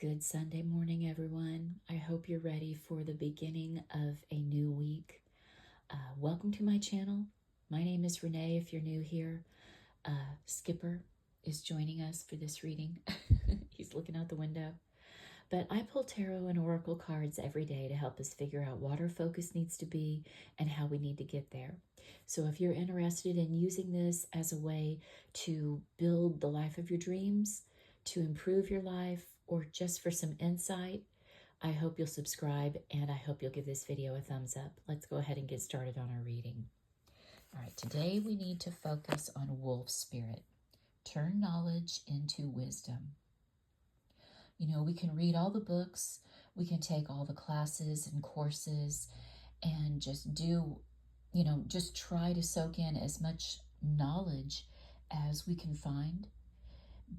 Good Sunday morning, everyone. I hope you're ready for the beginning of a new week. Welcome to my channel. My name is Renee, if you're new here. Skipper is joining us for this reading. He's looking out the window. But I pull tarot and oracle cards every day to help us figure out what our focus needs to be and how we need to get there. So if you're interested in using this as a way to build the life of your dreams, to improve your life, or just for some insight, I hope you'll subscribe and I hope you'll give this video a thumbs up. Let's go ahead and get started on our reading. All right, today we need to focus on wolf spirit. Turn knowledge into wisdom. You know, we can read all the books, we can take all the classes and courses and just do, just try to soak in as much knowledge as we can find.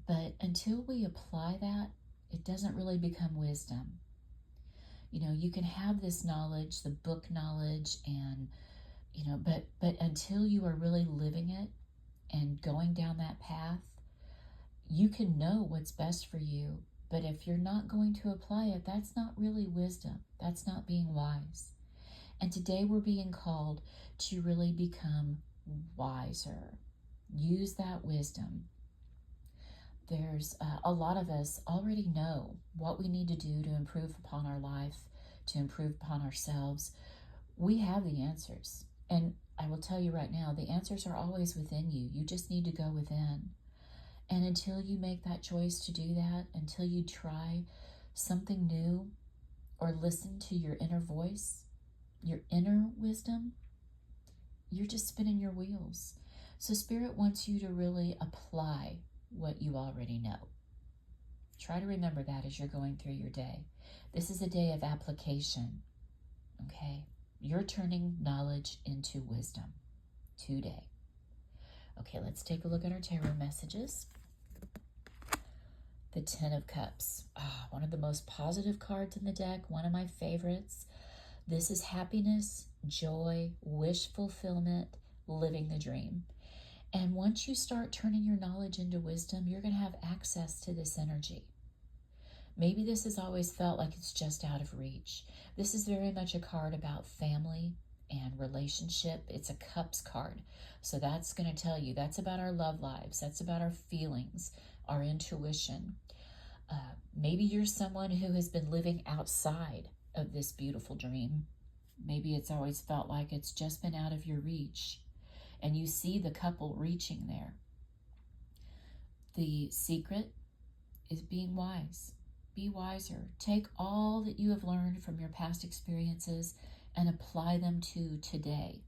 But until we apply that, it doesn't really become wisdom. You know, you can have this knowledge, the book knowledge, and, but until you are really living it and going down that path, you can know what's best for you. But if you're not going to apply it, that's not really wisdom. That's not being wise. And today we're being called to really become wiser. Use that wisdom. There's a lot of us already know what we need to do to improve upon our life, to improve upon ourselves. We have the answers. And I will tell you right now, the answers are always within you. You just need to go within. And until you make that choice to do that, until you try something new or listen to your inner voice, your inner wisdom, you're just spinning your wheels. So Spirit wants you to really apply what you already know. Try to remember that as you're going through your day. This is a day of application, okay? You're turning knowledge into wisdom today. Okay, let's take a look at our tarot messages. The Ten of Cups, one of the most positive cards in the deck, one of my favorites. This is happiness, joy, wish fulfillment, living the dream. And once you start turning your knowledge into wisdom, you're going to have access to this energy. Maybe this has always felt like it's just out of reach. This is very much a card about family and relationship. It's a Cups card. So that's going to tell you, that's about our love lives. That's about our feelings, our intuition. Maybe you're someone who has been living outside of this beautiful dream. Maybe it's always felt like it's just been out of your reach. And you see the couple reaching there. The secret is being wise. Be wiser. Take all that you have learned from your past experiences and apply them to today.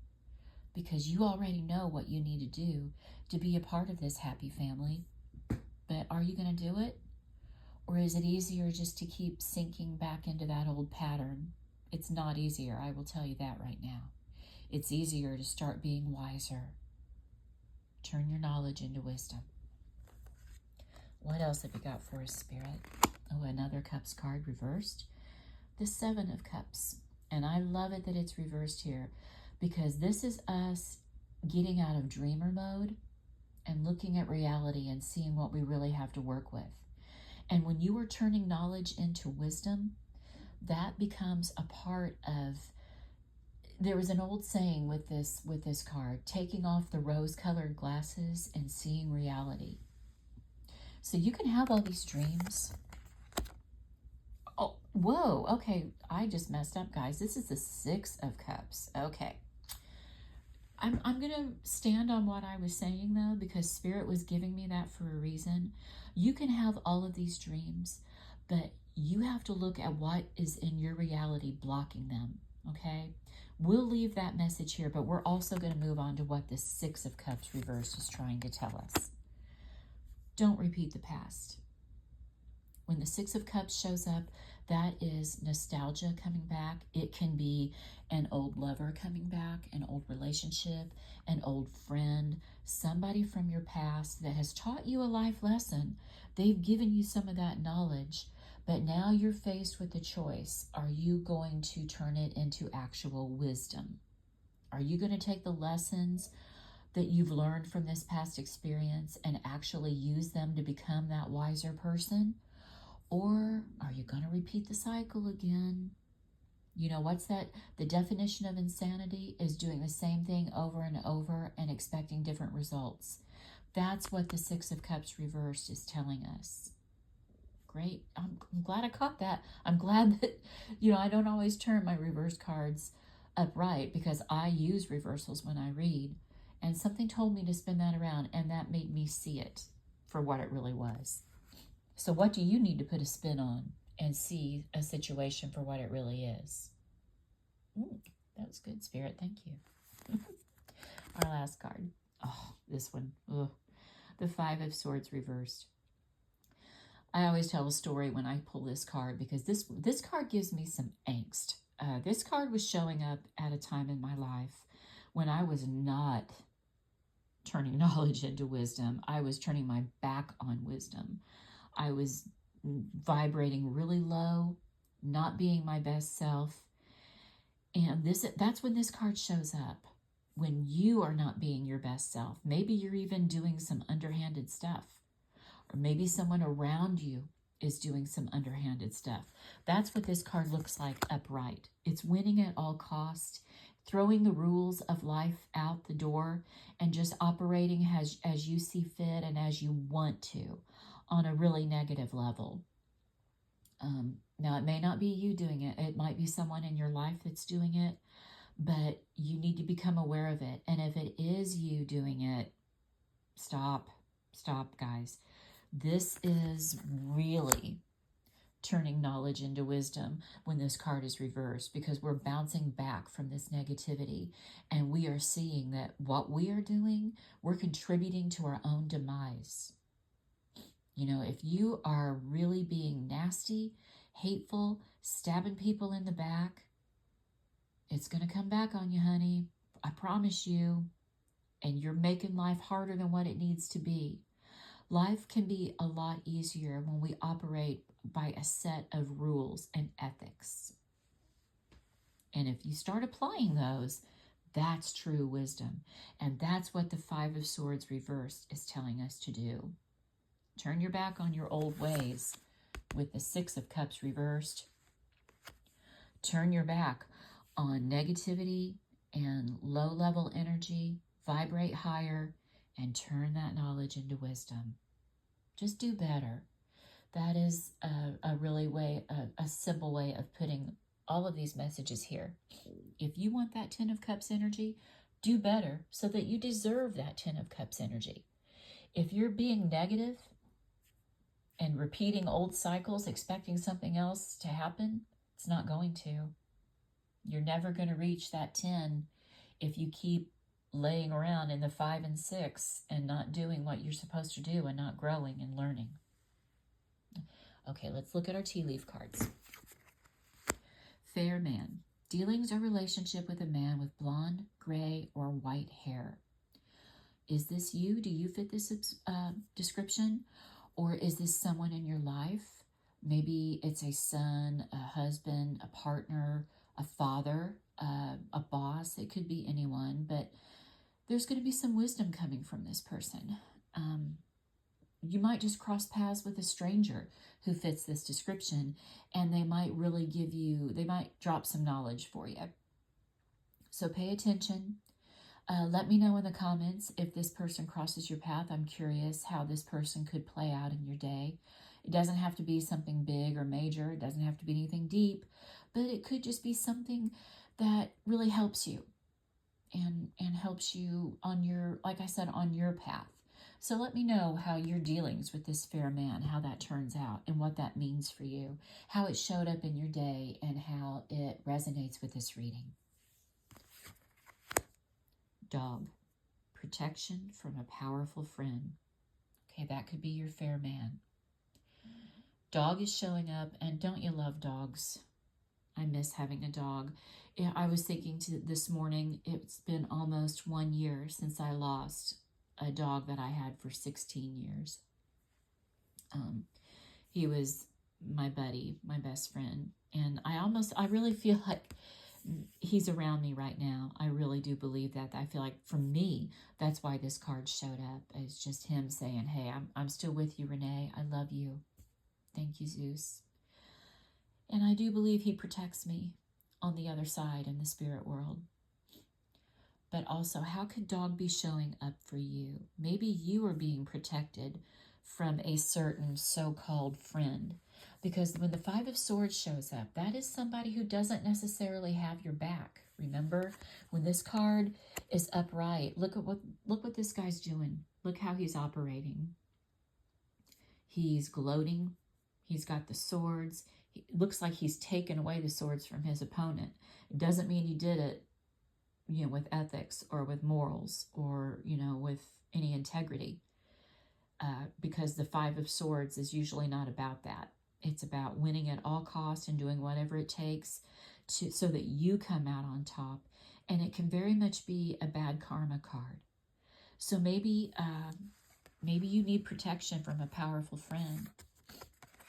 Because you already know what you need to do to be a part of this happy family. But are you going to do it? Or is it easier just to keep sinking back into that old pattern? It's not easier, I will tell you that right now. It's easier to start being wiser. Turn your knowledge into wisdom. What else have you got for us, Spirit? Oh, another Cups card reversed. The Seven of Cups. And I love it that it's reversed here because this is us getting out of dreamer mode and looking at reality and seeing what we really have to work with. And when you are turning knowledge into wisdom, that becomes a part of. There was an old saying with this card, taking off the rose-colored glasses and seeing reality. So you can have all these dreams. Oh, whoa, okay, I just messed up, guys. This is the Six of Cups. Okay. I'm going to stand on what I was saying, though, because Spirit was giving me that for a reason. You can have all of these dreams, but you have to look at what is in your reality blocking them, okay? We'll leave that message here, but we're also going to move on to what the Six of Cups reversed is trying to tell us. Don't repeat the past. When the Six of Cups shows up, that is nostalgia coming back. It can be an old lover coming back, an old relationship, an old friend, somebody from your past that has taught you a life lesson. They've given you some of that knowledge, but now you're faced with the choice. Are you going to turn it into actual wisdom? Are you going to take the lessons that you've learned from this past experience and actually use them to become that wiser person? Or are you going to repeat the cycle again? You know, what's that? The definition of insanity is doing the same thing over and over and expecting different results. That's what the Six of Cups reversed is telling us. Great. I'm glad I caught that. I'm glad that, you know, I don't always turn my reverse cards upright because I use reversals when I read. And something told me to spin that around, and that made me see it for what it really was. So what do you need to put a spin on and see a situation for what it really is? That was good, Spirit. Thank you. Our last card. Oh, this one. Ugh. The Five of Swords reversed. I always tell a story when I pull this card because this card gives me some angst. This card was showing up at a time in my life when I was not turning knowledge into wisdom. I was turning my back on wisdom. I was vibrating really low, not being my best self. And that's when this card shows up, when you are not being your best self. Maybe you're even doing some underhanded stuff. Or maybe someone around you is doing some underhanded stuff. That's what this card looks like upright. It's winning at all costs, throwing the rules of life out the door, and just operating as you see fit and as you want to on a really negative level. Now, it may not be you doing it. It might be someone in your life that's doing it, but you need to become aware of it. And if it is you doing it, stop, guys. This is really turning knowledge into wisdom when this card is reversed, because we're bouncing back from this negativity and we are seeing that what we are doing, we're contributing to our own demise. You know, if you are really being nasty, hateful, stabbing people in the back, it's going to come back on you, honey. I promise you. And you're making life harder than what it needs to be. Life can be a lot easier when we operate by a set of rules and ethics. And if you start applying those, that's true wisdom. And that's what the Five of Swords reversed is telling us to do. Turn your back on your old ways with the Six of Cups reversed. Turn your back on negativity and low-level energy. Vibrate higher and turn that knowledge into wisdom. Just do better. That is a simple way of putting all of these messages here. If you want that Ten of Cups energy, do better so that you deserve that Ten of Cups energy. If you're being negative and repeating old cycles, expecting something else to happen, it's not going to. You're never going to reach that 10 if you keep laying around in the 5 and 6 and not doing what you're supposed to do and not growing and learning. Okay, let's look at our tea leaf cards. Fair man. Dealings or relationship with a man with blonde, gray, or white hair. Is this you? Do you fit this description? Or is this someone in your life? Maybe it's a son, a husband, a partner, a father, a boss. It could be anyone, but there's going to be some wisdom coming from this person. You might just cross paths with a stranger who fits this description, and they might really they might drop some knowledge for you. So pay attention. Let me know in the comments if this person crosses your path. I'm curious how this person could play out in your day. It doesn't have to be something big or major. It doesn't have to be anything deep, but it could just be something that really helps you and helps you on your, like I said, on your path. So let me know how your dealings with this fair man, how that turns out and what that means for you, how it showed up in your day and how it resonates with this reading. Dog, protection from a powerful friend. Okay, that could be your fair man. Dog is showing up, and don't you love dogs? I miss having a dog. I was thinking this morning, it's been almost 1 year since I lost a dog that I had for 16 years. He was my buddy, my best friend, and I really feel like he's around me right now. I really do believe that. I feel like for me, that's why this card showed up. It's just him saying, hey, I'm still with you, Renee. I love you. Thank you, Zeus. And I do believe he protects me on the other side in the spirit world. But also, how could dog be showing up for you? Maybe you are being protected from a certain so-called friend. Because when the Five of Swords shows up, that is somebody who doesn't necessarily have your back. Remember, when this card is upright, look what this guy's doing. Look how he's operating. He's gloating. He's got the swords. It looks like he's taken away the swords from his opponent. It doesn't mean he did it, with ethics or with morals or, with any integrity. Because the Five of Swords is usually not about that. It's about winning at all costs and doing whatever it takes so that you come out on top. And it can very much be a bad karma card. So maybe you need protection from a powerful friend.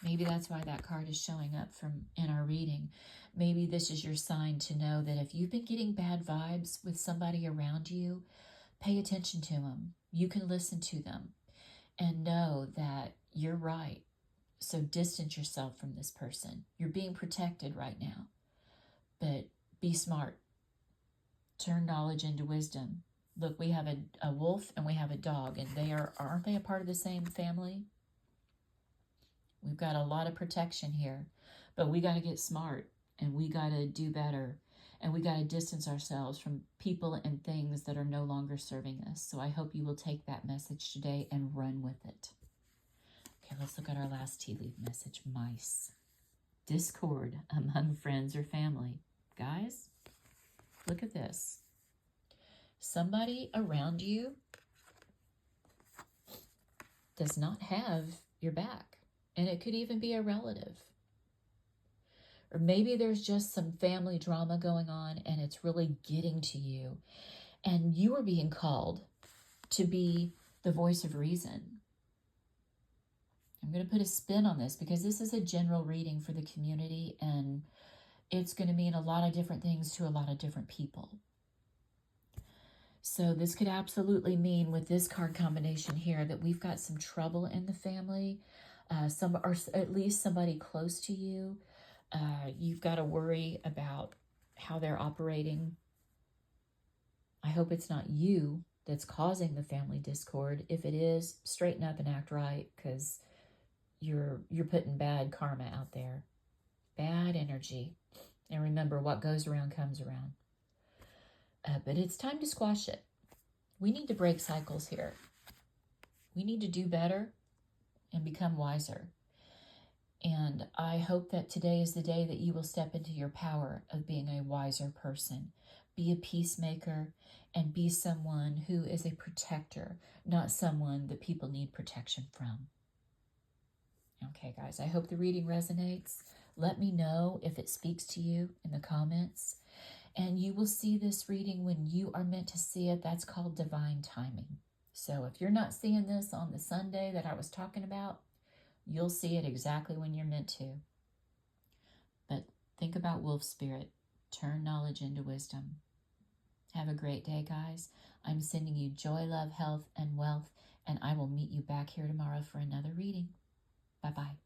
Maybe that's why that card is showing up in our reading. Maybe this is your sign to know that if you've been getting bad vibes with somebody around you, pay attention to them. You can listen to them and know that you're right. So distance yourself from this person. You're being protected right now. But be smart. Turn knowledge into wisdom. Look, we have a wolf and we have a dog, and aren't they a part of the same family? We've got a lot of protection here, but we got to get smart and we got to do better, and we got to distance ourselves from people and things that are no longer serving us. So I hope you will take that message today and run with it. Okay, let's look at our last tea leaf message. Mice. Discord among friends or family. Guys, look at this. Somebody around you does not have your back. And it could even be a relative. Or maybe there's just some family drama going on and it's really getting to you. And you are being called to be the voice of reason. I'm going to put a spin on this because this is a general reading for the community, and it's going to mean a lot of different things to a lot of different people. So this could absolutely mean, with this card combination here, that we've got some trouble in the family. Or at least somebody close to you. You've got to worry about how they're operating. I hope it's not you that's causing the family discord. If it is, straighten up and act right, because you're putting bad karma out there. Bad energy. And remember, what goes around comes around. But it's time to squash it. We need to break cycles here. We need to do better and become wiser. And I hope that today is the day that you will step into your power of being a wiser person. Be a peacemaker and be someone who is a protector, not someone that people need protection from. Okay, guys, I hope the reading resonates. Let me know if it speaks to you in the comments. And you will see this reading when you are meant to see it. That's called divine timing. So if you're not seeing this on the Sunday that I was talking about, you'll see it exactly when you're meant to. But think about wolf spirit. Turn knowledge into wisdom. Have a great day, guys. I'm sending you joy, love, health, and wealth, and I will meet you back here tomorrow for another reading. Bye-bye.